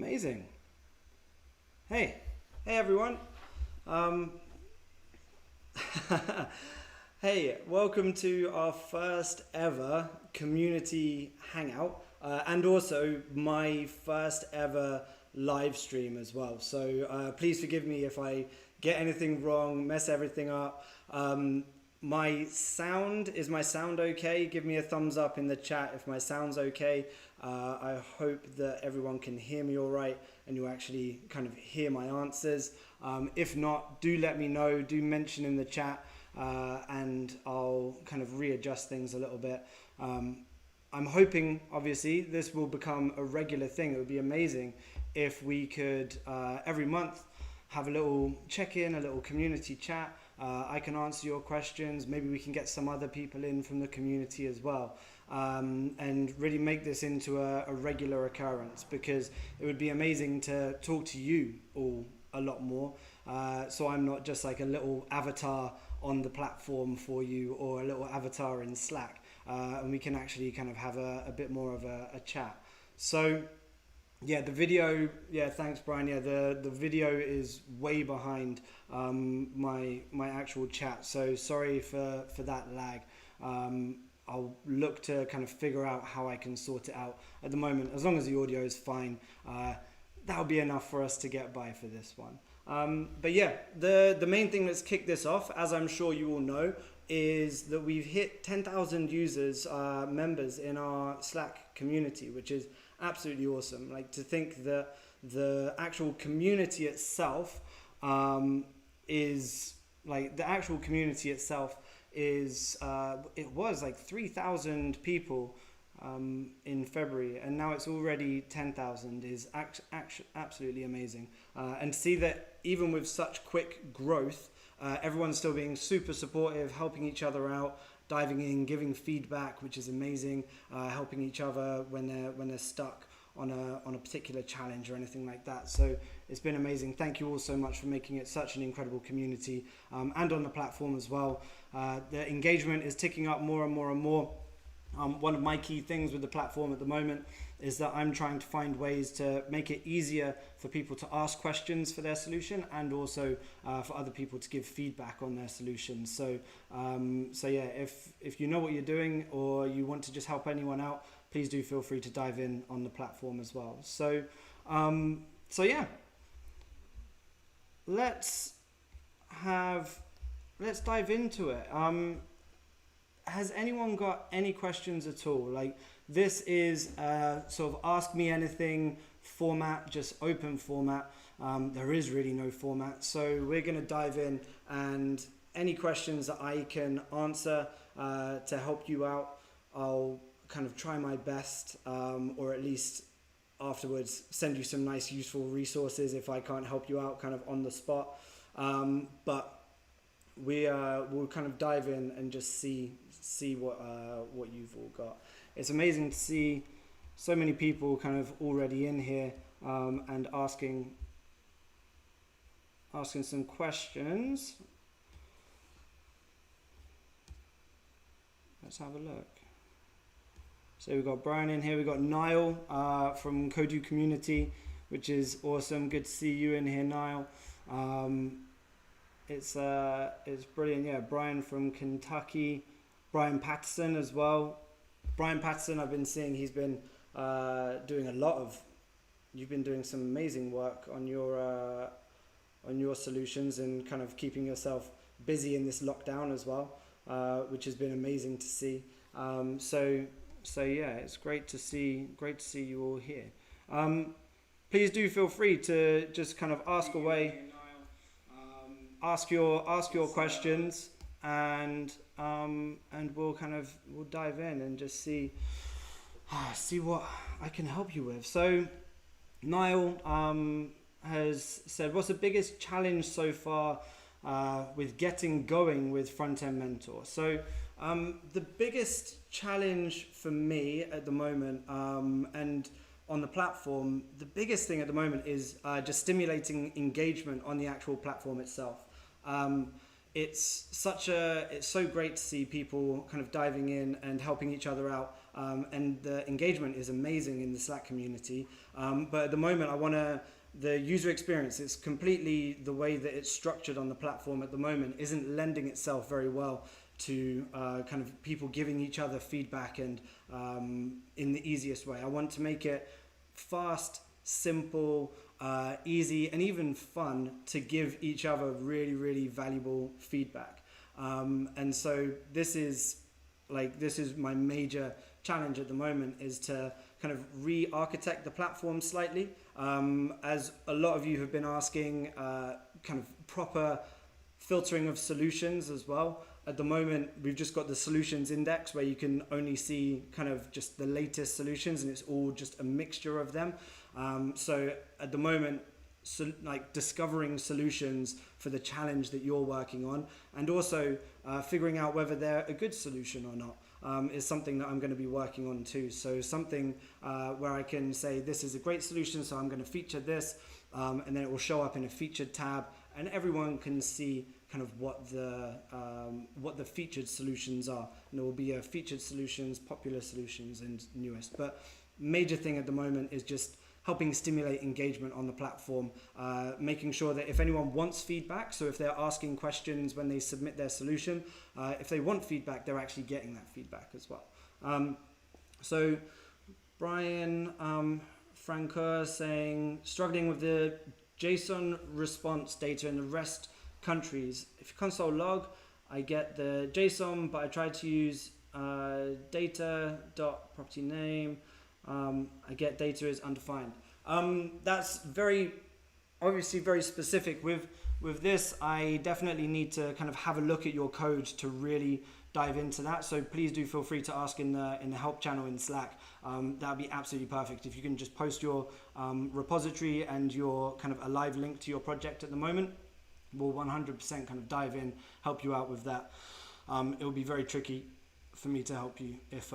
Amazing. Hey everyone. Hey, welcome to our first ever Community Hangout and also my first ever live stream as well. So please forgive me if I get anything wrong, mess everything up. Is my sound okay? Give me a thumbs up in the chat if my sound's okay. I hope that everyone can hear me all right and you actually kind of hear my answers. If not, do let me know, do mention in the chat and I'll kind of readjust things a little bit. I'm hoping, obviously, this will become a regular thing. It would be amazing if we could, every month, have a little check-in, a little community chat. I can answer your questions. Maybe we can get some other people in from the community as well. And really make this into a regular occurrence, because it would be amazing to talk to you all a lot more. So I'm not just like a little avatar on the platform for you or a little avatar in Slack. And we can actually kind of have a bit more of a chat. So yeah, the video, thanks Brian. Yeah, the video is way behind my actual chat. So sorry for that lag. I'll look to kind of figure out how I can sort it out. At the moment, as long as the audio is fine, that'll be enough for us to get by for this one. But yeah, the main thing that's kicked this off, as I'm sure you all know, is that we've hit 10,000 users, members in our Slack community, which is absolutely awesome. Like, to think that the actual community itself is it was like 3,000 people in February, and now it's already 10,000 is absolutely amazing. And to see that even with such quick growth, everyone's still being super supportive, helping each other out, diving in, giving feedback, which is amazing, helping each other when they're stuck on a particular challenge or anything like that. So it's been amazing. Thank you all so much for making it such an incredible community, and on the platform as well. The engagement is ticking up more and more and more. One of my key things with the platform at the moment is that I'm trying to find ways to make it easier for people to ask questions for their solution, and also for other people to give feedback on their solutions. So yeah, if you know what you're doing or you want to just help anyone out, please do feel free to dive in on the platform as well. So yeah, let's dive into it. Has anyone got any questions at all? Like, this is sort of ask me anything format, just open format. There is really no format. So we're going to dive in, and any questions that I can answer to help you out, I'll kind of try my best, or at least afterwards send you some nice useful resources if I can't help you out kind of on the spot. But we'll kind of dive in and just see what you've all got. It's amazing to see so many people kind of already in here, and asking some questions. Let's have a look. So we've got Brian in here. We've got Niall from Kodu Community, which is awesome. Good to see you in here, Niall. It's brilliant. Yeah, Brian from Kentucky. Brian Patterson as well. Brian Patterson, I've been seeing he's been you've been doing some amazing work on your solutions and kind of keeping yourself busy in this lockdown as well, which has been amazing to see. So yeah, it's great to see you all here. Please do feel free to just kind of ask away, ask your questions, and we'll dive in and just see what I can help you with. So Niall has said, what's the biggest challenge so far with getting going with Frontend Mentor? So the biggest challenge for me at the moment, and on the platform, the biggest thing at the moment is just stimulating engagement on the actual platform itself. It's so great to see people kind of diving in and helping each other out. and the engagement is amazing in the Slack community. But at the moment, the user experience, it's completely the way that it's structured on the platform at the moment isn't lending itself very well to kind of people giving each other feedback and in the easiest way. I want to make it fast, simple, easy, and even fun to give each other really, really valuable feedback. And so this is my major challenge at the moment, is to kind of re-architect the platform slightly. As a lot of you have been asking, kind of proper filtering of solutions as well. At the moment, we've just got the solutions index where you can only see kind of just the latest solutions, and it's all just a mixture of them. So at the moment, like discovering solutions for the challenge that you're working on, and also figuring out whether they're a good solution or not, is something that I'm going to be working on too. So something where I can say this is a great solution, so I'm going to feature this, and then it will show up in a featured tab, and everyone can see kind of what the featured solutions are. And there will be featured solutions, popular solutions, and newest. But major thing at the moment is just helping stimulate engagement on the platform, making sure that if anyone wants feedback, so if they're asking questions when they submit their solution, if they want feedback, they're actually getting that feedback as well. So Brian Francoeur saying, struggling with the JSON response data in the REST countries. If you console log, I get the JSON, but I tried to use data.property name. I get data is undefined. That's obviously very specific. With this, I definitely need to kind of have a look at your code to really dive into that. So please do feel free to ask in the help channel in Slack. That would be absolutely perfect. If you can just post your repository and your kind of a live link to your project at the moment, we'll 100% kind of dive in, help you out with that. It will be very tricky for me to help you if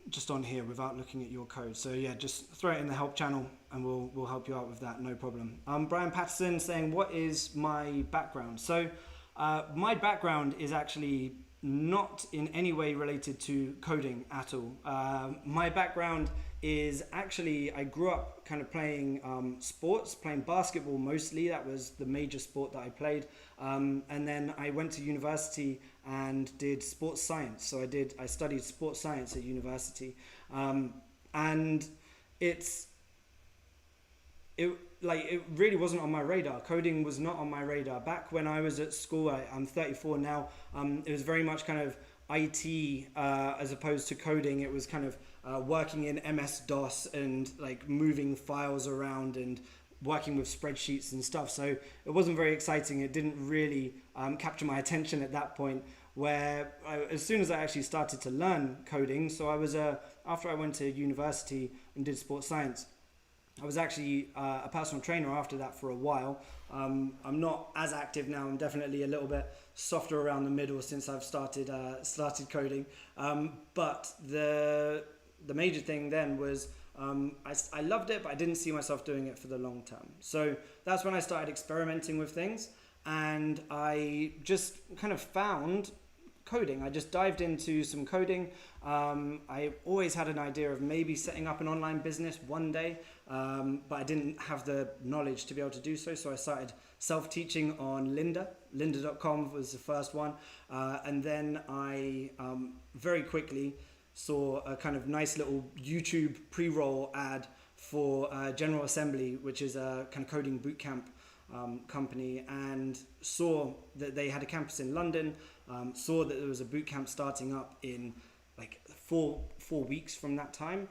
just on here without looking at your code. So yeah, just throw it in the help channel and we'll help you out with that, no problem. Brian Patterson saying, what is my background? So my background is actually not in any way related to coding at all. My background is actually, I grew up kind of playing sports, playing basketball mostly. That was the major sport that I played. And then I went to university and did sports science. So I studied sports science at university. And it really wasn't on my radar. Coding was not on my radar. Back when I was at school, I'm 34 now, it was very much kind of IT as opposed to coding. It was kind of working in MS-DOS and like moving files around and working with spreadsheets and stuff. So it wasn't very exciting. It didn't really capture my attention at that point, where as soon as I actually started to learn coding, so I was after I went to university and did sports science, I was actually a personal trainer after that for a while. I'm not as active now. I'm definitely a little bit softer around the middle since I've started coding. But the major thing then was I loved it, but I didn't see myself doing it for the long term. So that's when I started experimenting with things, and I just kind of found coding. I just dived into some coding. I always had an idea of maybe setting up an online business one day, but I didn't have the knowledge to be able to do so. So I started self-teaching on Lynda. Lynda.com was the first one. And then I very quickly saw a kind of nice little YouTube pre-roll ad for General Assembly, which is a kind of coding bootcamp company, and saw that they had a campus in London, saw that there was a bootcamp starting up in like four weeks from that time.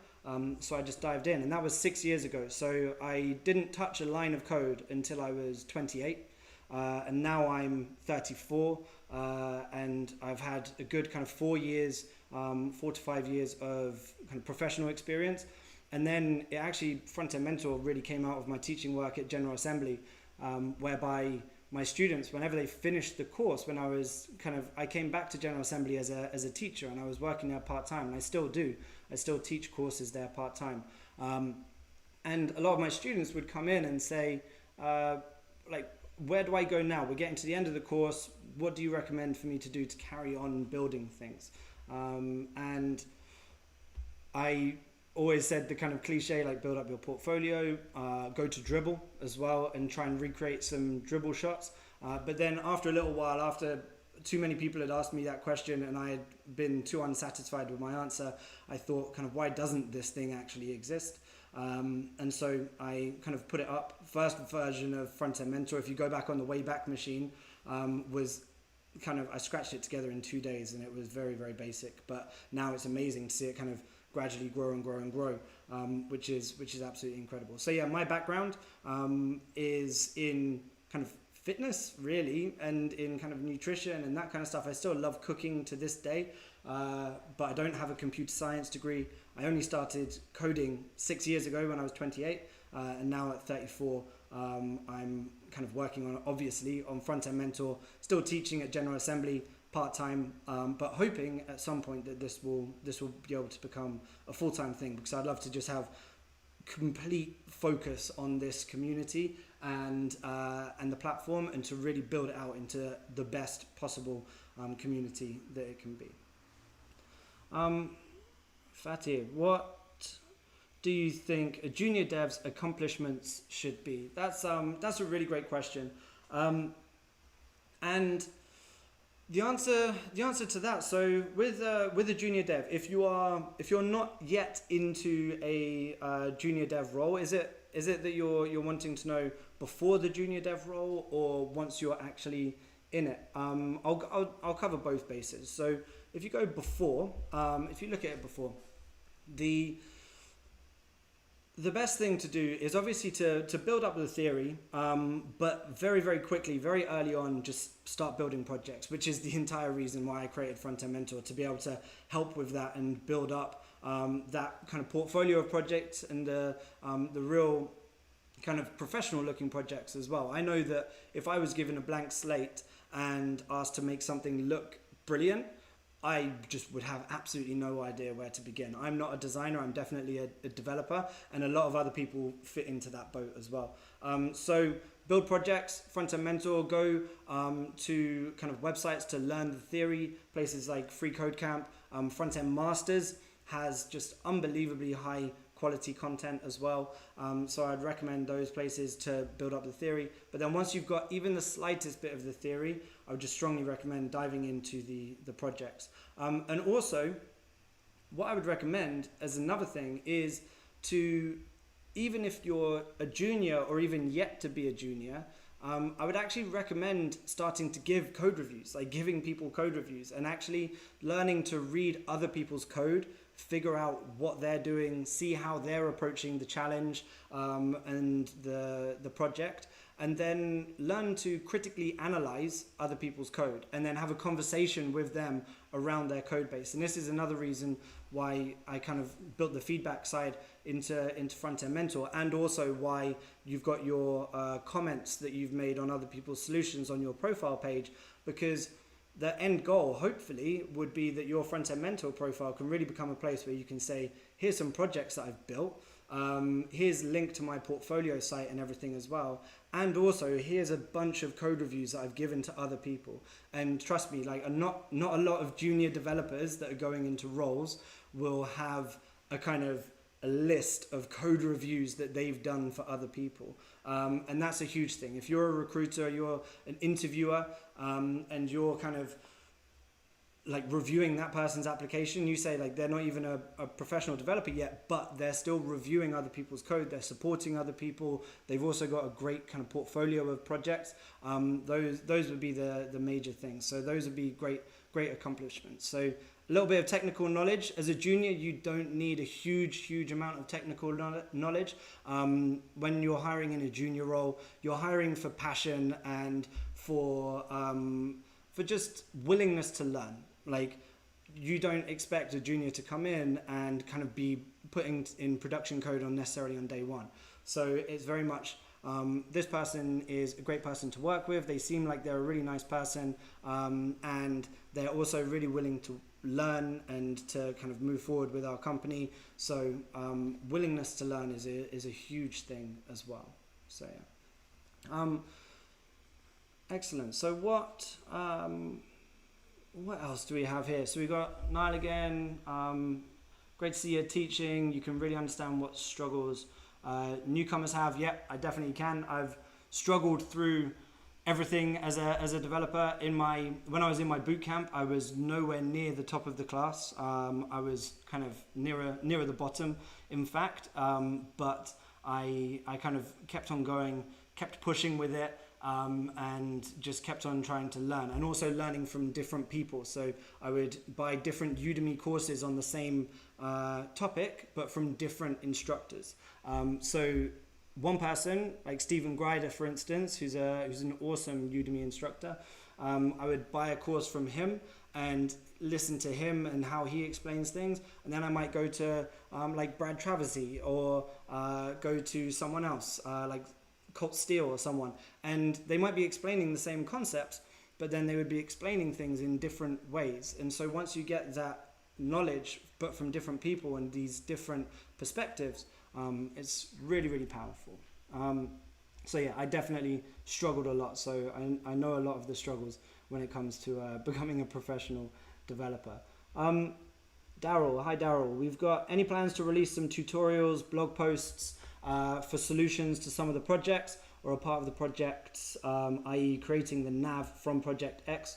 So I just dived in, and that was 6 years ago. So I didn't touch a line of code until I was 28. And now I'm 34, and I've had a good kind of 4 years, 4 to 5 years of kind of professional experience. And then it actually, Frontend Mentor really came out of my teaching work at General Assembly, whereby my students, whenever they finished the course, when I came back to General Assembly as a teacher, and I was working there part-time, and I still do. I still teach courses there part-time. And a lot of my students would come in and say, where do I go now? We're getting to the end of the course. What do you recommend for me to do to carry on building things? And I always said the kind of cliche, like build up your portfolio, go to dribble as well and try and recreate some dribble shots. But then after a little while, after too many people had asked me that question and I had been too unsatisfied with my answer, I thought kind of, why doesn't this thing actually exist? And so I kind of put it up. First version of Frontend Mentor, if you go back on the Wayback Machine, was kind of, I scratched it together in 2 days and it was very, very basic. But now it's amazing to see it kind of gradually grow and grow and grow, which is absolutely incredible. So yeah, my background is in kind of fitness really, and in kind of nutrition and that kind of stuff. I still love cooking to this day, but I don't have a computer science degree. I only started coding 6 years ago when I was 28, and now at 34, I'm kind of working on, obviously, on Frontend Mentor, still teaching at General Assembly part-time, but hoping at some point that this will be able to become a full-time thing, because I'd love to just have complete focus on this community and the platform, and to really build it out into the best possible community that it can be. Fatih, what do you think a junior dev's accomplishments should be? That's a really great question, and the answer to that. So with a junior dev, if you're not yet into a junior dev role, is it that you're wanting to know before the junior dev role or once you're actually in it? I'll cover both bases. So if you go before, if you look at it before, the best thing to do is obviously to build up the theory, but very, very quickly, very early on, just start building projects, which is the entire reason why I created Frontend Mentor, to be able to help with that and build up that kind of portfolio of projects and the real kind of professional looking projects as well. I know that if I was given a blank slate and asked to make something look brilliant, I just would have absolutely no idea where to begin. I'm not a designer, I'm definitely a developer, and a lot of other people fit into that boat as well. So build projects, Frontend Mentor, go to kind of websites to learn the theory, places like Free Code Camp. Frontend Masters has just unbelievably high quality content as well. So I'd recommend those places to build up the theory. But then once you've got even the slightest bit of the theory, I would just strongly recommend diving into the projects. And also, what I would recommend as another thing is to, even if you're a junior or even yet to be a junior, I would actually recommend starting to give code reviews, like giving people code reviews and actually learning to read other people's code, figure out what they're doing, see how they're approaching the challenge and the project, and then learn to critically analyze other people's code and then have a conversation with them around their code base. And this is another reason why I kind of built the feedback side into Frontend Mentor, and also why you've got your comments that you've made on other people's solutions on your profile page, because the end goal, hopefully, would be that your Frontend Mentor profile can really become a place where you can say, here's some projects that I've built, here's a link to my portfolio site and everything as well, and also here's a bunch of code reviews that I've given to other people. And trust me, like not a lot of junior developers that are going into roles will have a kind of a list of code reviews that they've done for other people, and that's a huge thing. If you're a recruiter, you're an interviewer, and you're kind of like reviewing that person's application, you say like they're not even a professional developer yet, but they're still reviewing other people's code, they're supporting other people, they've also got a great kind of portfolio of projects. Those would be the major things. So those would be great accomplishments. So a little bit of technical knowledge. As a junior, you don't need a huge amount of technical knowledge. When you're hiring in a junior role, you're hiring for passion and for just willingness to learn. Like, you don't expect a junior to come in and kind of be putting in production code necessarily on day one. So it's very much, this person is a great person to work with. They seem like they're a really nice person, and they're also really willing to learn and to kind of move forward with our company. So willingness to learn is a huge thing as well. So yeah. Excellent. So what else do we have here? So we got Niall again. great to see you teaching. You can really understand what struggles newcomers have. Yep, I definitely can. I've struggled through everything as a developer. When I was in my boot camp, I was nowhere near the top of the class. I was kind of nearer the bottom, in fact. But I kind of kept on going, kept pushing with it, and just kept on trying to learn, and also learning from different people. So I would buy different Udemy courses on the same topic, but from different instructors. So one person, like Stephen Grider, for instance, who's an awesome Udemy instructor, I would buy a course from him and listen to him and how he explains things. And then I might go to like Brad Traversy, or go to someone else, like Colt Steele or someone. And they might be explaining the same concepts, but then they would be explaining things in different ways. And so once you get that knowledge, but from different people and these different perspectives, it's really, really powerful. So yeah, I definitely struggled a lot. So I know a lot of the struggles when it comes to becoming a professional developer. Daryl, hi Daryl. We've got any plans to release some tutorials, blog posts for solutions to some of the projects, or a part of the projects, i.e. creating the nav from Project X?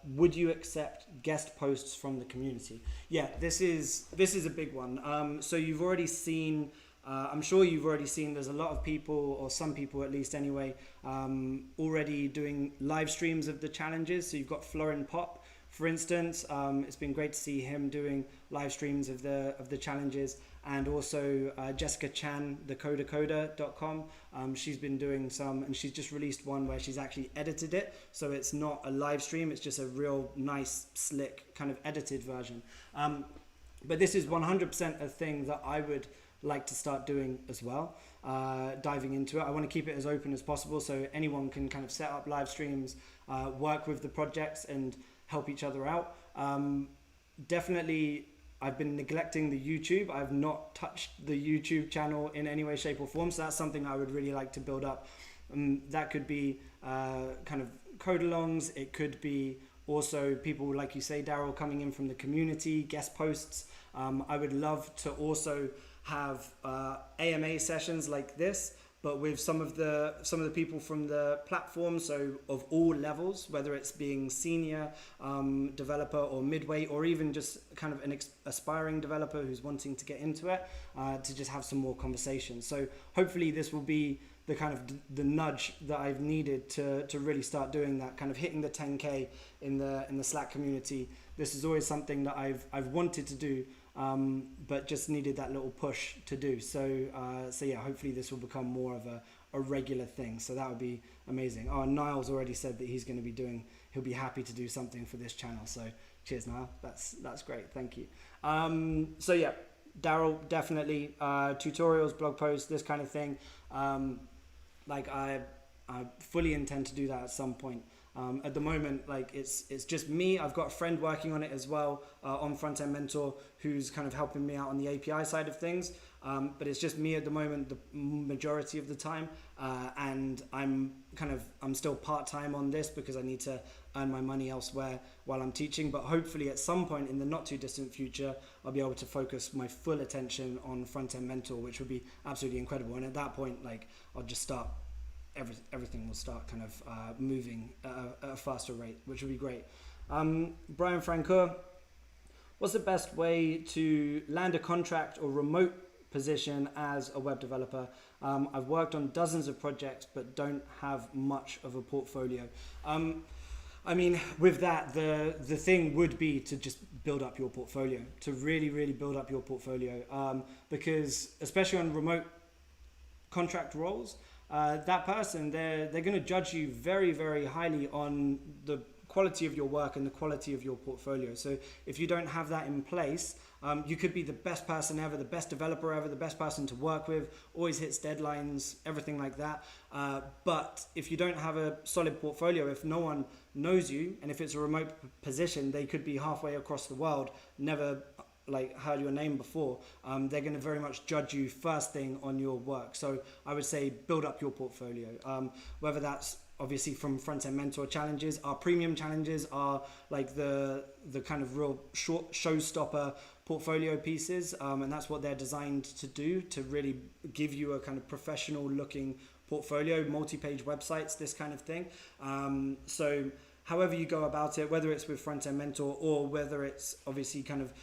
Would you accept guest posts from the community? Yeah, this is a big one. So you've already seen, I'm sure you've already seen, there's a lot of people, or some people at least anyway, already doing live streams of the challenges. So you've got Florin Pop, for instance. It's been great to see him doing live streams of the challenges, and also Jessica Chan, thecodercoder.com. She's been doing some, and she's just released one where she's actually edited it, so it's not a live stream, it's just a real nice, slick, kind of edited version. But this is 100% a thing that I would like to start doing as well, diving into it. I want to keep it as open as possible, so anyone can kind of set up live streams, work with the projects, and help each other out. Definitely, I've been neglecting the YouTube. I've not touched the YouTube channel in any way, shape or form. So that's something I would really like to build up. That could be kind of code alongs. It could be also people, like you say, Daryl, coming in from the community, guest posts. I would love to also have AMA sessions like this, but with some of the people from the platform, so of all levels, whether it's being senior developer or midweight, or even just kind of an aspiring developer who's wanting to get into it, to just have some more conversations. So hopefully this will be the kind of the nudge that I've needed to really start doing that, kind of hitting the 10K in the Slack community. This is always something that I've wanted to do, but just needed that little push to do. So yeah, hopefully this will become more of a regular thing. So that would be amazing. Oh, Niall's already said that he'll be happy to do something for this channel. So cheers, Niall. That's great. Thank you. So yeah, Daryl, definitely tutorials, blog posts, this kind of thing. Like I fully intend to do that at some point. At the moment, like it's just me. I've got a friend working on it as well, on Frontend Mentor, who's kind of helping me out on the API side of things. But it's just me at the moment, the majority of the time. And I'm still part-time on this because I need to earn my money elsewhere while I'm teaching. But hopefully at some point in the not too distant future, I'll be able to focus my full attention on Frontend Mentor, which would be absolutely incredible. And at that point, like, I'll just start, everything will start kind of moving at a faster rate, which would be great. Brian Francoeur, what's the best way to land a contract or remote position as a web developer? I've worked on dozens of projects but don't have much of a portfolio. I mean, with that, the thing would be to just build up your portfolio, to really, really build up your portfolio, because especially on remote contract roles, that person, they're going to judge you very, very highly on the quality of your work and the quality of your portfolio. So if you don't have that in place, you could be the best person ever, the best developer ever, the best person to work with, always hits deadlines, everything like that. But if you don't have a solid portfolio, if no one knows you, and if it's a remote position, they could be halfway across the world, never like heard your name before, they're going to very much judge you first thing on your work. So I would say build up your portfolio, whether that's obviously from Frontend Mentor challenges. Our premium challenges are like the kind of real short showstopper portfolio pieces, and that's what they're designed to do, to really give you a kind of professional looking portfolio, multi-page websites, this kind of thing. So however you go about it, whether it's with Frontend Mentor or whether it's obviously kind of,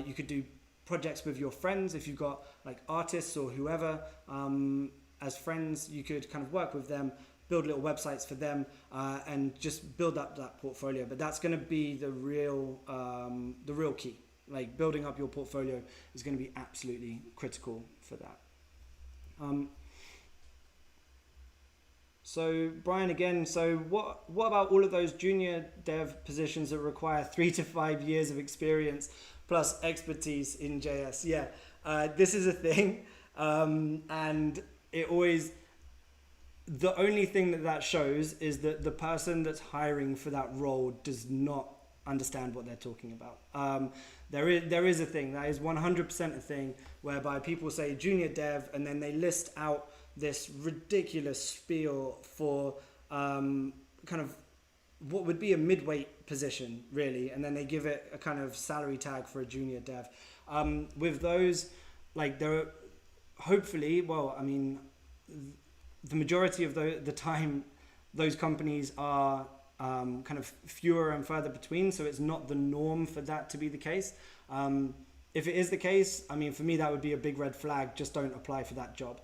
you could do projects with your friends. If you've got like artists or whoever as friends, you could kind of work with them, build little websites for them, and just build up that portfolio. But that's going to be the real key. Like building up your portfolio is going to be absolutely critical for that. So Brian again, so what about all of those junior dev positions that require 3 to 5 years of experience plus expertise in JS? Yeah, this is a thing, and it always, the only thing that shows is that the person that's hiring for that role does not understand what they're talking about. There is a thing, that is 100% a thing, whereby people say junior dev and then they list out this ridiculous spiel for kind of what would be a mid-weight position, really, and then they give it a kind of salary tag for a junior dev. With those, like, there are hopefully, well, I mean, the majority of the time, those companies are kind of fewer and further between, so it's not the norm for that to be the case. If it is the case, I mean, for me, that would be a big red flag. Just don't apply for that job,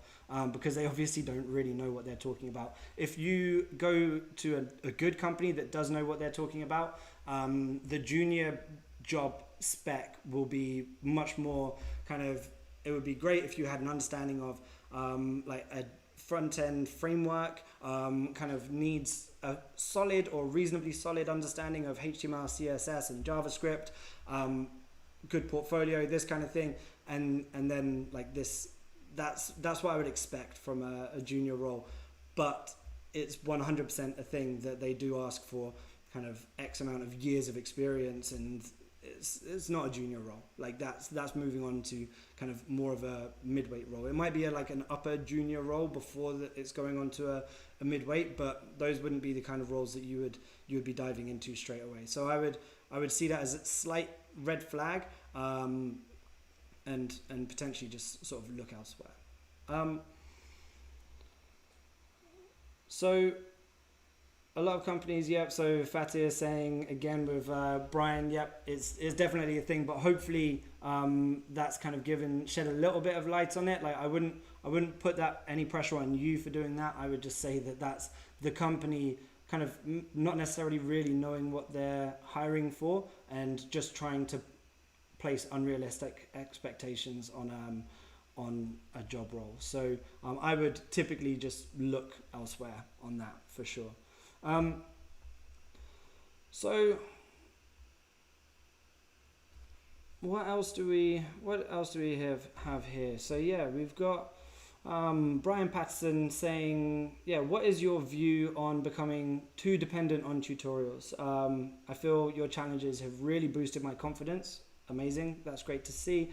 because they obviously don't really know what they're talking about. If you go to a good company that does know what they're talking about, the junior job spec will be much more kind of, it would be great if you had an understanding of like a front-end framework, kind of needs a solid or reasonably solid understanding of HTML, CSS, and JavaScript, good portfolio, this kind of thing, and then like this, that's what I would expect from a junior role. But it's 100% a thing that they do ask for kind of X amount of years of experience, and it's not a junior role. Like that's moving on to kind of more of a mid-weight role. It might be like an upper junior role before it's going on to a mid-weight, but those wouldn't be the kind of roles that you would be diving into straight away. So I would see that as a slight red flag, and potentially just sort of look elsewhere. So a lot of companies, yep. So Fatih is saying again with Brian, yep, it's definitely a thing, but hopefully that's kind of shed a little bit of light on it. Like I wouldn't put that any pressure on you for doing that. I would just say that that's the company kind of not necessarily really knowing what they're hiring for and just trying to place unrealistic expectations on a job role. So I would typically just look elsewhere on that for sure. So what else do we have here? So yeah, we've got Brian Patterson saying, yeah, what is your view on becoming too dependent on tutorials? I feel your challenges have really boosted my confidence. Amazing, that's great to see.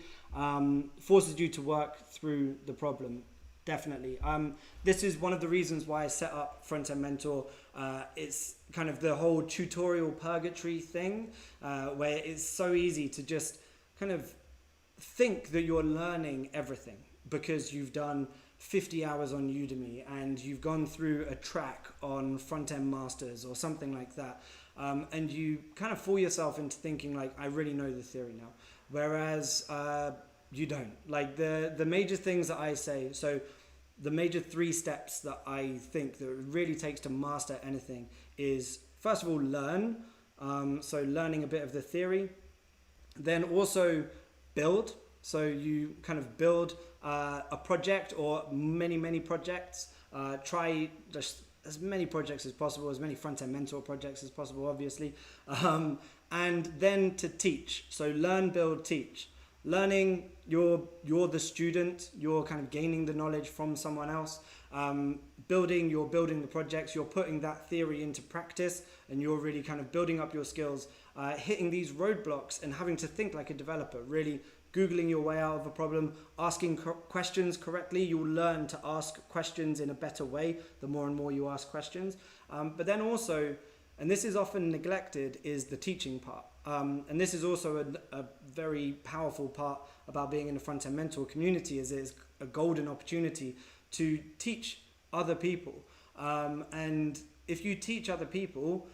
Forces you to work through the problem. Definitely. This is one of the reasons why I set up Frontend Mentor. It's kind of the whole tutorial purgatory thing, where it's so easy to just kind of think that you're learning everything because you've done 50 hours on Udemy and you've gone through a track on Frontend Masters or something like that. And you kind of fool yourself into thinking like, I really know the theory now. Whereas you don't. Like the major things that I say, so the major 3 steps that I think that it really takes to master anything is, first of all, learn. So learning a bit of the theory. Then also build. So you kind of build a project or many projects. Try just as many projects as possible, as many Frontend Mentor projects as possible, obviously. And then to teach. So learn, build, teach. Learning, you're the student, you're kind of gaining the knowledge from someone else. Building, you're building the projects, you're putting that theory into practice, and you're really kind of building up your skills, hitting these roadblocks and having to think like a developer, really Googling your way out of a problem, asking questions correctly. You'll learn to ask questions in a better way the more and more you ask questions. But then also, and this is often neglected, is the teaching part. And this is also a very powerful part about being in the Frontend Mentor community, is it's a golden opportunity to teach other people. And if you teach other people,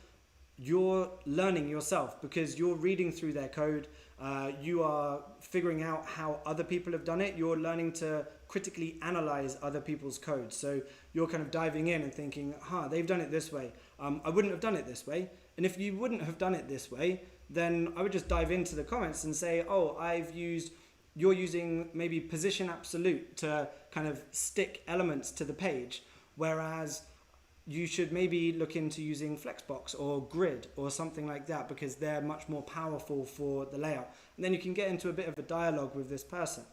you're learning yourself, because you're reading through their code. You are figuring out how other people have done it. You're learning to critically analyze other people's code. So you're kind of diving in and thinking, they've done it this way. I wouldn't have done it this way. And if you wouldn't have done it this way, then I would just dive into the comments and say, you're using maybe position absolute to kind of stick elements to the page, whereas you should maybe look into using Flexbox or Grid or something like that, because they're much more powerful for the layout. And then you can get into a bit of a dialogue with this person.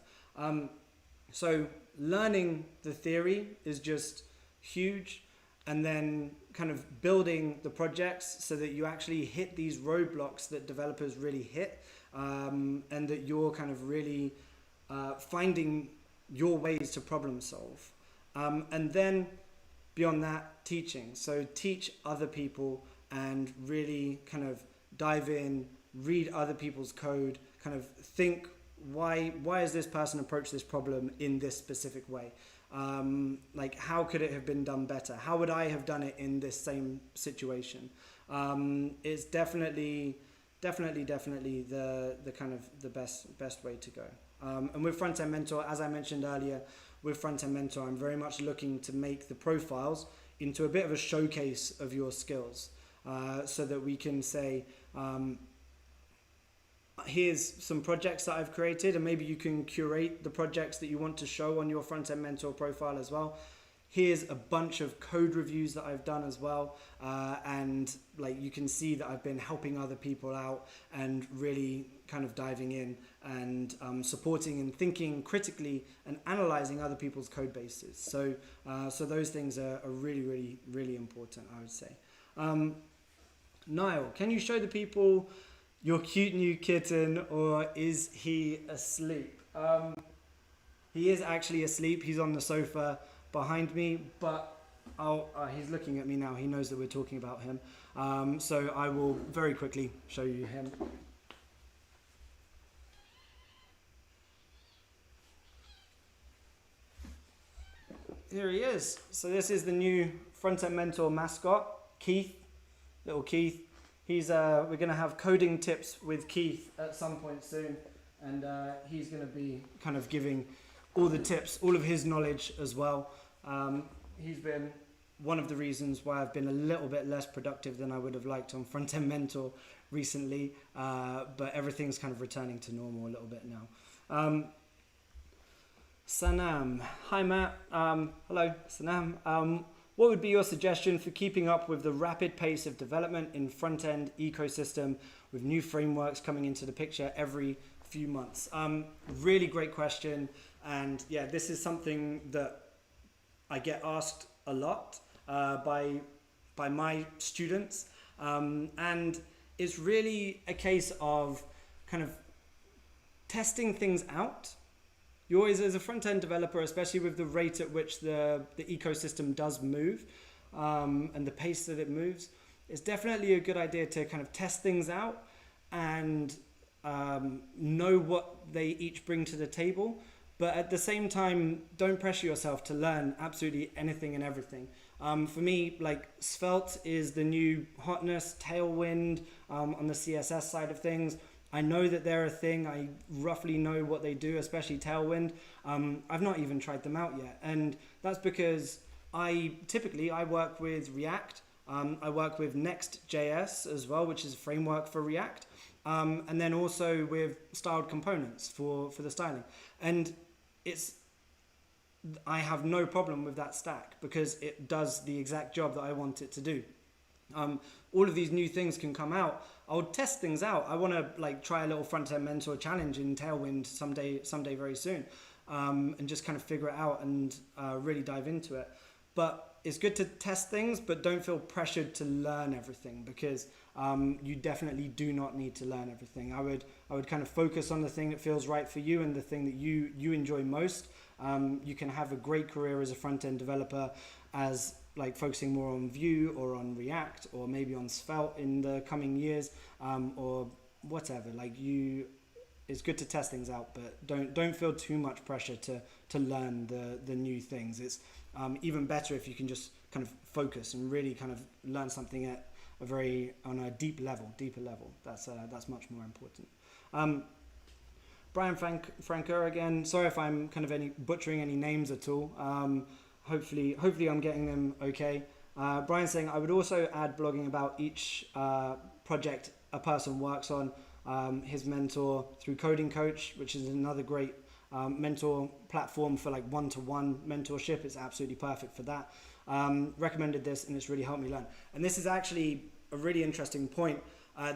So learning the theory is just huge, and then kind of building the projects so that you actually hit these roadblocks that developers really hit, and that you're kind of really finding your ways to problem solve. And then beyond that, teaching. So teach other people and really kind of dive in, read other people's code, kind of think, why has this person approached this problem in this specific way? Like, how could it have been done better? How would I have done it in this same situation? It's definitely the kind of the best way to go. And with Frontend Mentor, as I mentioned earlier, with Frontend Mentor, I'm very much looking to make the profiles into a bit of a showcase of your skills, so that we can say, here's some projects that I've created, and maybe you can curate the projects that you want to show on your Frontend Mentor profile as well. Here's a bunch of code reviews that I've done as well, and like you can see that I've been helping other people out and really kind of diving in and supporting and thinking critically and analyzing other people's code bases. So those things are really important, I would say. Niall, can you show the people your cute new kitten, or is he asleep? He is actually asleep. He's on the sofa behind me, but he's looking at me now. He knows that we're talking about him. So I will very quickly show you him. Here he is. So this is the new Frontend Mentor mascot, Keith, little Keith. He's we're going to have coding tips with Keith at some point soon, and he's going to be kind of giving all the tips, all of his knowledge as well. He's been one of the reasons why I've been a little bit less productive than I would have liked on Frontend Mentor recently, but everything's kind of returning to normal a little bit now. Sanam, hi Matt. Hello, Sanam. What would be your suggestion for keeping up with the rapid pace of development in front-end ecosystem with new frameworks coming into the picture every few months? Really great question. And yeah, this is something that I get asked a lot by my students. And it's really a case of kind of testing things out. You always, as a front-end developer, especially with the rate at which the ecosystem does move, and the pace that it moves, it's definitely a good idea to kind of test things out and know what they each bring to the table. But at the same time, don't pressure yourself to learn absolutely anything and everything. For me, like, Svelte is the new hotness, Tailwind on the CSS side of things. I know that they're a thing. I roughly know what they do, especially Tailwind. I've not even tried them out yet. And that's because I work with React. I work with Next.js as well, which is a framework for React. And then also with styled components for the styling. And I have no problem with that stack because it does the exact job that I want it to do. All of these new things can come out. I'll test things out. I want to like try a little Frontend Mentor challenge in Tailwind someday very soon, and just kind of figure it out and really dive into it. But it's good to test things, but don't feel pressured to learn everything, because you definitely do not need to learn everything. I would kind of focus on the thing that feels right for you and the thing that you enjoy most. You can have a great career as a front-end developer as like focusing more on Vue or on React or maybe on Svelte in the coming years, or whatever, like it's good to test things out, but don't feel too much pressure to learn the new things. It's even better if you can just kind of focus and really kind of learn something at on a deeper level. That's much more important. Brian Franco again. Sorry if I'm kind of butchering any names at all. Hopefully I'm getting them okay. Brian's saying, I would also add blogging about each project a person works on, his mentor through Coding Coach, which is another great mentor platform for like one-to-one mentorship. It's absolutely perfect for that. Recommended this and it's really helped me learn. And this is actually a really interesting point.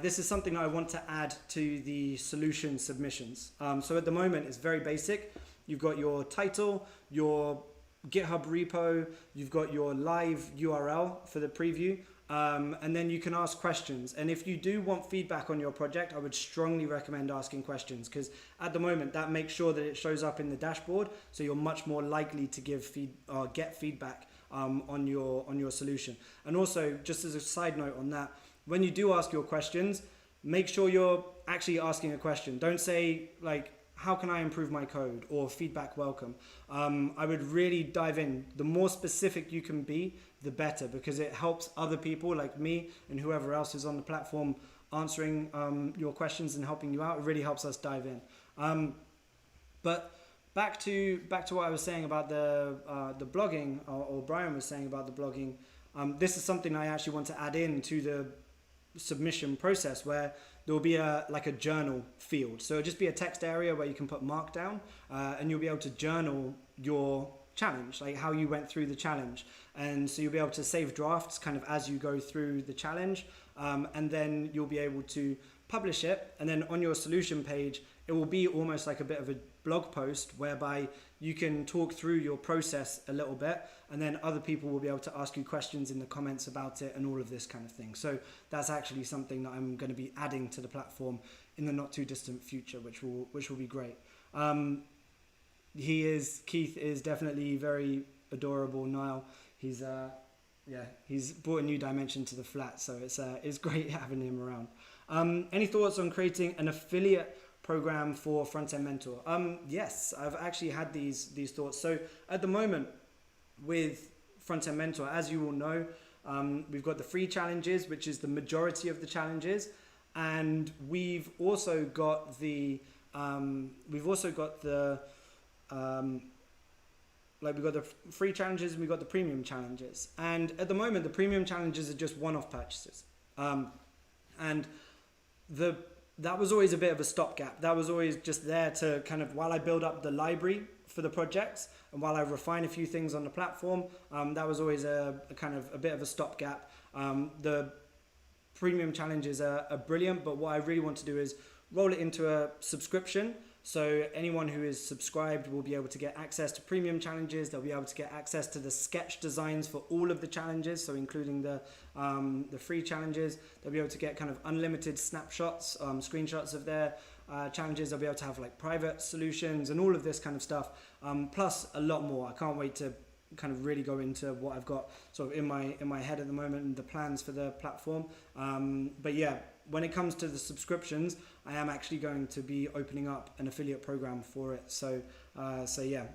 This is something I want to add to the solution submissions. So at the moment it's very basic. You've got your title, your GitHub repo, you've got your live URL for the preview, and then you can ask questions. And if you do want feedback on your project, I would strongly recommend asking questions, because at the moment that makes sure that it shows up in the dashboard, so you're much more likely to get feedback on your solution. And also, just as a side note on that, when you do ask your questions, make sure you're actually asking a question. Don't say like, how can I improve my code, or feedback welcome. I would really dive in. The more specific you can be, the better, because it helps other people like me and whoever else is on the platform answering your questions and helping you out. It really helps us dive in. But back to what I was saying about the blogging, or Brian was saying about the blogging. This is something I actually want to add in to the submission process, where there will be a journal field. So it'll just be a text area where you can put markdown, and you'll be able to journal your challenge, like how you went through the challenge. And so you'll be able to save drafts kind of as you go through the challenge, and then you'll be able to publish it. And then on your solution page, it will be almost like a bit of a blog post whereby you can talk through your process a little bit, and then other people will be able to ask you questions in the comments about it and all of this kind of thing. So that's actually something that I'm going to be adding to the platform in the not too distant future, which will be great. Keith is definitely very adorable now. He's brought a new dimension to the flat, so it's great having him around. Any thoughts on creating an affiliate program for Frontend Mentor? Yes, I've actually had these thoughts. So at the moment with Frontend Mentor, as you all know, we've got the free challenges, which is the majority of the challenges, and we've also got the we've got the free challenges, and we've got the premium challenges. And at the moment, the premium challenges are just one-off purchases, and that was always a bit of a stopgap. That was always just there to kind of, while I build up the library for the projects and while I refine a few things on the platform, that was always a kind of a bit of a stopgap. The premium challenges are brilliant, but what I really want to do is roll it into a subscription. So anyone who is subscribed will be able to get access to premium challenges. They'll be able to get access to the sketch designs for all of the challenges, so including the free challenges. They'll be able to get kind of unlimited snapshots, screenshots of their challenges. They'll be able to have like private solutions and all of this kind of stuff, plus a lot more. I can't wait to kind of really go into what I've got sort of in my head at the moment and the plans for the platform. But yeah, when it comes to the subscriptions, I am actually going to be opening up an affiliate program for it. So yeah,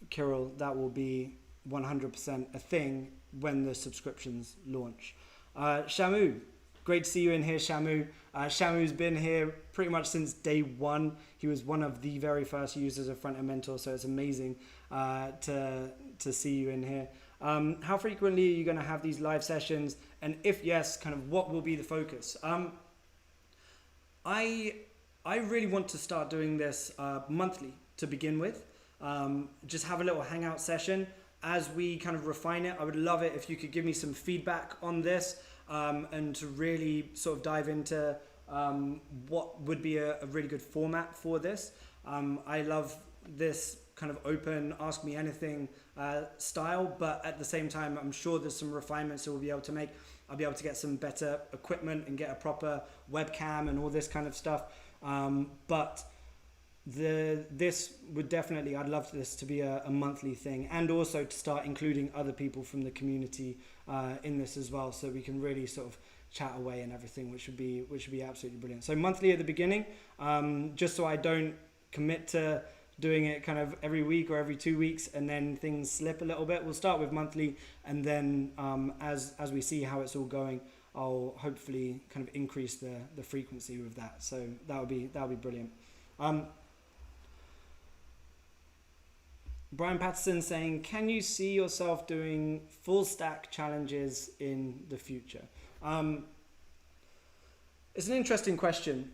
Kirill, that will be 100% a thing when the subscriptions launch. Shamu, great to see you in here, Shamu. Shamu's been here pretty much since day one. He was one of the very first users of Frontend Mentor, so it's amazing to see you in here. How frequently are you going to have these live sessions? And if yes, kind of what will be the focus? I really want to start doing this monthly to begin with. Just have a little hangout session as we kind of refine it. I would love it if you could give me some feedback on this, and to really sort of dive into what would be a really good format for this. I love this kind of open, ask me anything style, but at the same time, I'm sure there's some refinements that we'll be able to make. I'll be able to get some better equipment and get a proper webcam and all this kind of stuff. But this would definitely, I'd love this to be a monthly thing, and also to start including other people from the community in this as well, so we can really sort of chat away and everything, which would be absolutely brilliant. So monthly at the beginning, just so I don't commit to doing it kind of every week or every 2 weeks and then things slip a little bit. We'll start with monthly, and then as we see how it's all going, I'll hopefully kind of increase the frequency with that. So that would be brilliant. Brian Patterson saying, can you see yourself doing full stack challenges in the future? It's an interesting question.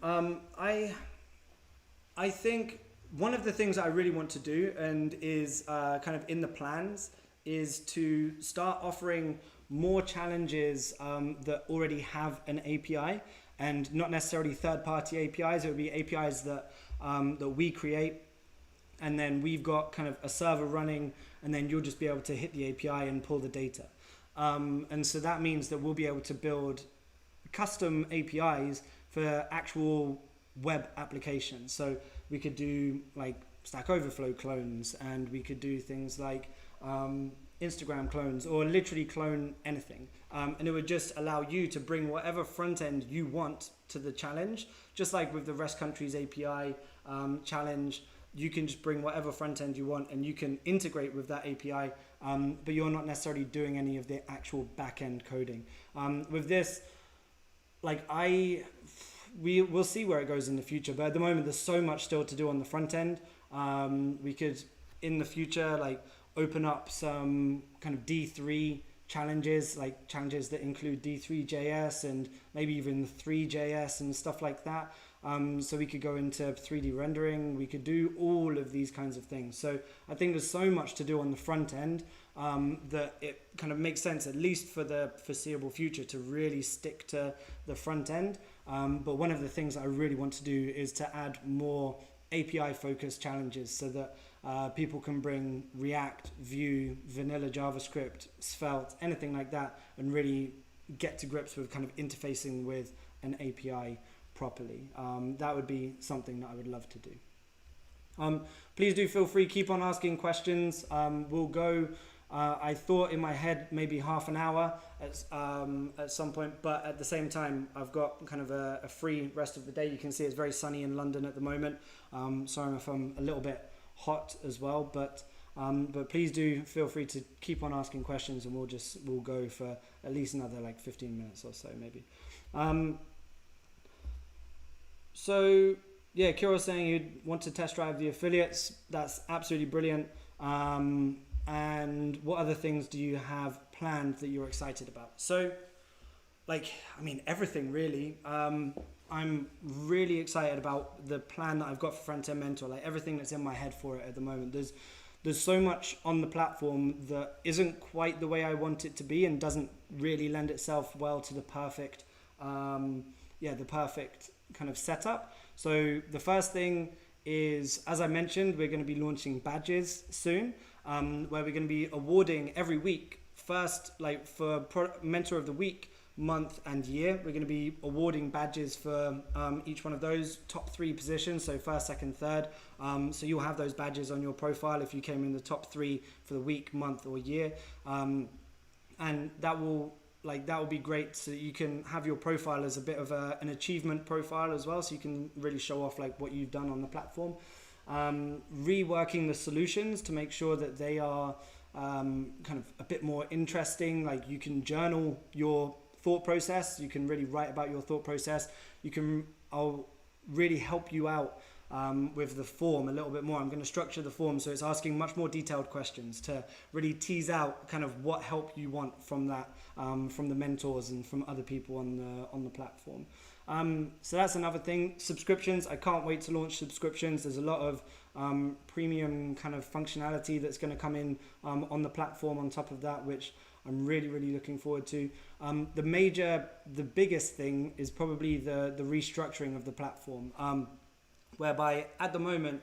I think one of the things I really want to do, and is kind of in the plans, is to start offering more challenges that already have an API, and not necessarily third-party APIs. It would be APIs that we create, and then we've got kind of a server running, and then you'll just be able to hit the API and pull the data. And so that means that we'll be able to build custom APIs for actual web applications. So we could do like Stack Overflow clones, and we could do things like Instagram clones, or literally clone anything. And it would just allow you to bring whatever front end you want to the challenge. Just like with the REST countries API challenge, you can just bring whatever front end you want, and you can integrate with that API, but you're not necessarily doing any of the actual back end coding. With this, like we'll see where it goes in the future, but at the moment there's so much still to do on the front end. We could in the future like open up some kind of D3 challenges, like challenges that include D3.js and maybe even 3.js and stuff like that. So we could go into 3D rendering, we could do all of these kinds of things. So I think there's so much to do on the front end that it kind of makes sense, at least for the foreseeable future, to really stick to the front end. But one of the things I really want to do is to add more API focused challenges, so that people can bring React, Vue, vanilla JavaScript, Svelte, anything like that, and really get to grips with kind of interfacing with an API properly. That would be something that I would love to do. Please do feel free, keep on asking questions. We'll go, I thought in my head maybe half an hour at some point, but at the same time I've got kind of a free rest of the day. You can see it's very sunny in London at the moment. Sorry if I'm a little bit hot as well, but please do feel free to keep on asking questions, and we'll go for at least another like 15 minutes or so maybe. So yeah, Kira's saying you'd want to test drive the affiliates. That's absolutely brilliant. And what other things do you have planned that you're excited about? So like, I mean, everything really. I'm really excited about the plan that I've got for Frontend Mentor, like everything that's in my head for it at the moment. There's so much on the platform that isn't quite the way I want it to be, and doesn't really lend itself well to the perfect kind of setup. So the first thing is, as I mentioned, we're going to be launching badges soon, where we're going to be awarding every week. First, like for Mentor of the Week, month and year, we're going to be awarding badges for each one of those top 3 positions, so first, second, third. So you'll have those badges on your profile if you came in the top 3 for the week, month, or year, and that will be great, so you can have your profile as a bit of an achievement profile as well, so you can really show off like what you've done on the platform. Reworking the solutions to make sure that they are kind of a bit more interesting. Like you can journal your thought process, you can really write about your thought process. I'll really help you out with the form a little bit more. I'm going to structure the form so it's asking much more detailed questions to really tease out kind of what help you want from that, from the mentors and from other people on the platform. So that's another thing. Subscriptions, I can't wait to launch subscriptions. There's a lot of premium kind of functionality that's going to come in on the platform on top of that, which I'm really, really looking forward to. The biggest thing is probably the restructuring of the platform, whereby at the moment,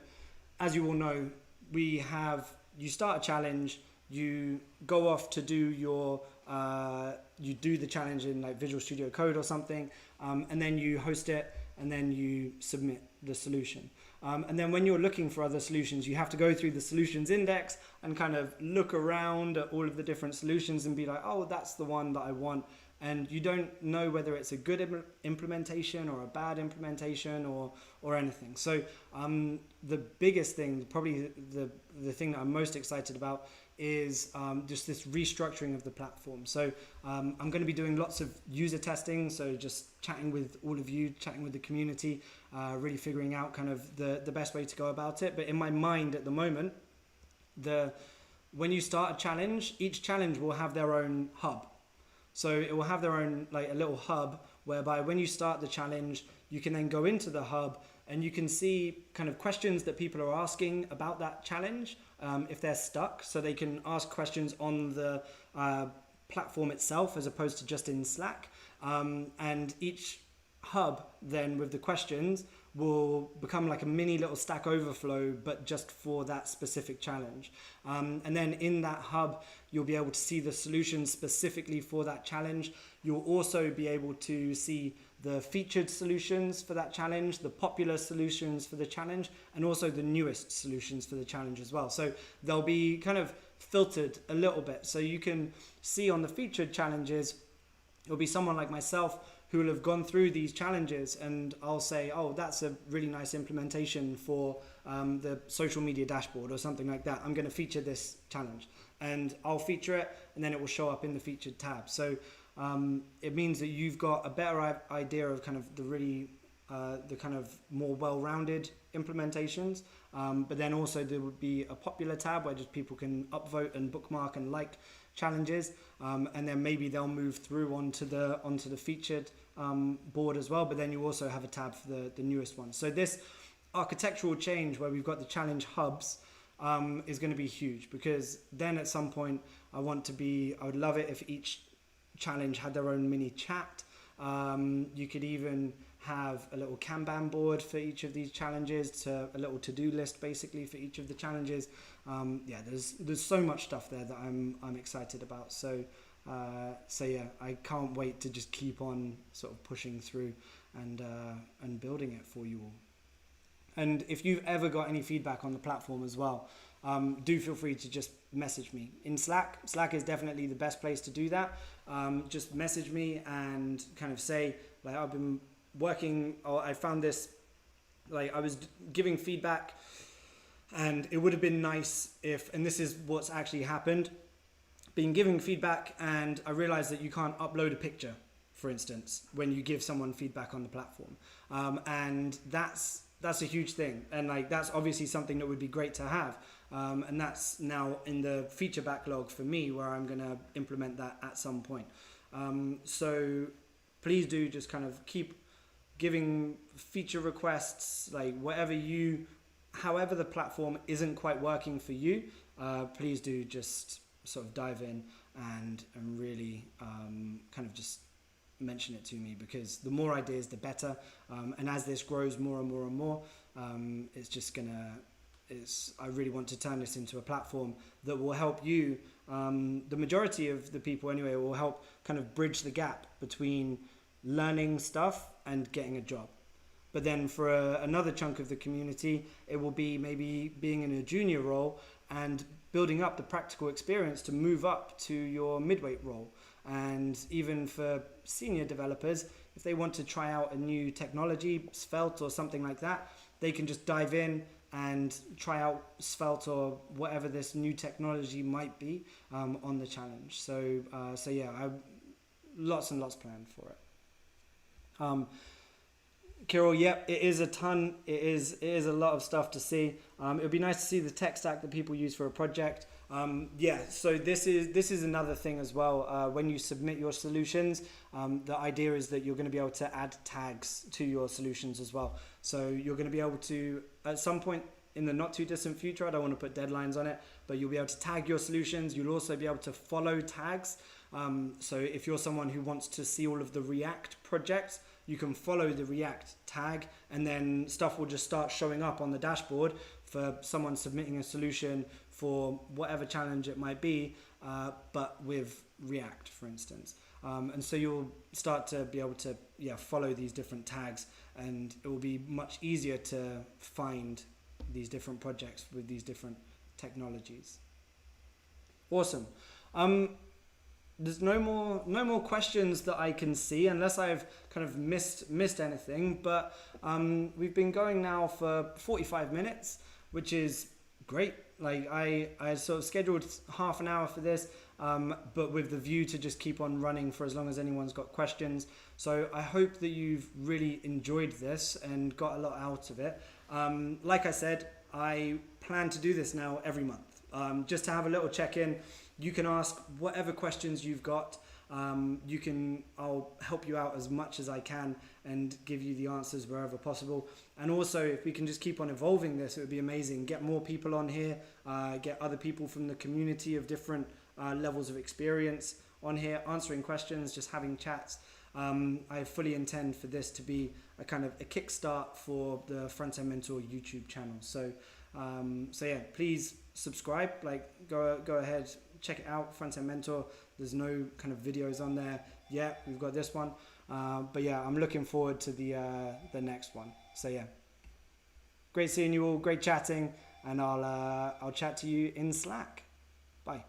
as you all know, you start a challenge, you go off to do you do the challenge in like Visual Studio Code or something, and then you host it, and then you submit the solution. And then when you're looking for other solutions, you have to go through the solutions index and kind of look around at all of the different solutions and be like, oh, that's the one that I want. and you don't know whether it's a good implementation or a bad implementation or anything. So the biggest thing, probably the thing that I'm most excited about, is just this restructuring of the platform. So I'm going to be doing lots of user testing, so just chatting with all of you, chatting with the community, really figuring out kind of the best way to go about it. But in my mind at the moment, when you start a challenge, each challenge will have their own hub. So it will have their own, like a little hub, whereby when you start the challenge, you can then go into the hub and you can see kind of questions that people are asking about that challenge, if they're stuck. So they can ask questions on the platform itself as opposed to just in Slack. And each hub then with the questions will become like a mini little Stack Overflow, but just for that specific challenge. And then in that hub, you'll be able to see the solutions specifically for that challenge. You'll also be able to see the featured solutions for that challenge, the popular solutions for the challenge, and also the newest solutions for the challenge as well. So they'll be kind of filtered a little bit. So you can see on the featured challenges, it'll be someone like myself who will have gone through these challenges, and I'll say, oh, that's a really nice implementation for the social media dashboard or something like that. I'm going to feature this challenge, and I'll feature it, and then it will show up in the featured tab. So it means that you've got a better idea of kind of the kind of more well-rounded implementations. But then also there would be a popular tab where just people can upvote and bookmark and like challenges, and then maybe they'll move through onto the featured board as well. But then you also have a tab for the newest one. So this architectural change where we've got the challenge hubs is going to be huge, because then at some point I would love it if each challenge had their own mini chat. You could even have a little Kanban board for each of these challenges, a little to-do list basically for each of the challenges. Yeah, there's so much stuff there that I'm excited about. So yeah, I can't wait to just keep on sort of pushing through and building it for you all. And if you've ever got any feedback on the platform as well, do feel free to just message me in Slack. Slack is definitely the best place to do that. Just message me and kind of say, like, I've been working, or I found this, like, I was giving feedback, and it would have been nice if, and this is what's actually happened, been giving feedback, and I realized that you can't upload a picture, for instance, when you give someone feedback on the platform. And that's a huge thing. And like, that's obviously something that would be great to have. And that's now in the feature backlog for me, where I'm going to implement that at some point. So please do just kind of keep giving feature requests, like however the platform isn't quite working for you, please do just sort of dive in and really kind of just mention it to me, because the more ideas, the better. And as this grows more and more and more, it's just I really want to turn this into a platform that will help you, the majority of the people anyway, will help kind of bridge the gap between learning stuff and getting a job. But then for another chunk of the community, it will be maybe being in a junior role and building up the practical experience to move up to your midweight role. And even for senior developers, if they want to try out a new technology, Svelte or something like that, they can just dive in and try out Svelte or whatever this new technology might be on the challenge. So yeah, I have lots and lots planned for it. Kirill, yep, it is a ton. It is a lot of stuff to see. It would be nice to see the tech stack that people use for a project. Yeah, so this is another thing as well. When you submit your solutions, the idea is that you're going to be able to add tags to your solutions as well. So you're going to be able to, at some point in the not too distant future, I don't want to put deadlines on it, but you'll be able to tag your solutions. You'll also be able to follow tags. So if you're someone who wants to see all of the React projects, you can follow the React tag, and then stuff will just start showing up on the dashboard for someone submitting a solution for whatever challenge it might be, but with React, for instance. And so you'll start to be able to follow these different tags, and it will be much easier to find these different projects with these different technologies. Awesome. there's no more questions that I can see, unless I've kind of missed anything. But we've been going now for 45 minutes, which is great. Like I sort of scheduled half an hour for this, but with the view to just keep on running for as long as anyone's got questions. So I hope that you've really enjoyed this and got a lot out of it. Like I said, I plan to do this now every month, just to have a little check-in. You can ask whatever questions you've got. I'll help you out as much as I can and give you the answers wherever possible. And also, if we can just keep on evolving this, it would be amazing. Get more people on here, get other people from the community of different levels of experience on here, answering questions, just having chats. I fully intend for this to be a kind of a kickstart for the Frontend Mentor YouTube channel. So yeah, please subscribe. Like, go ahead, check it out, Frontend Mentor. There's no kind of videos on there yet. We've got this one, but yeah, I'm looking forward to the next one. So yeah, great seeing you all, great chatting, and I'll chat to you in Slack. Bye.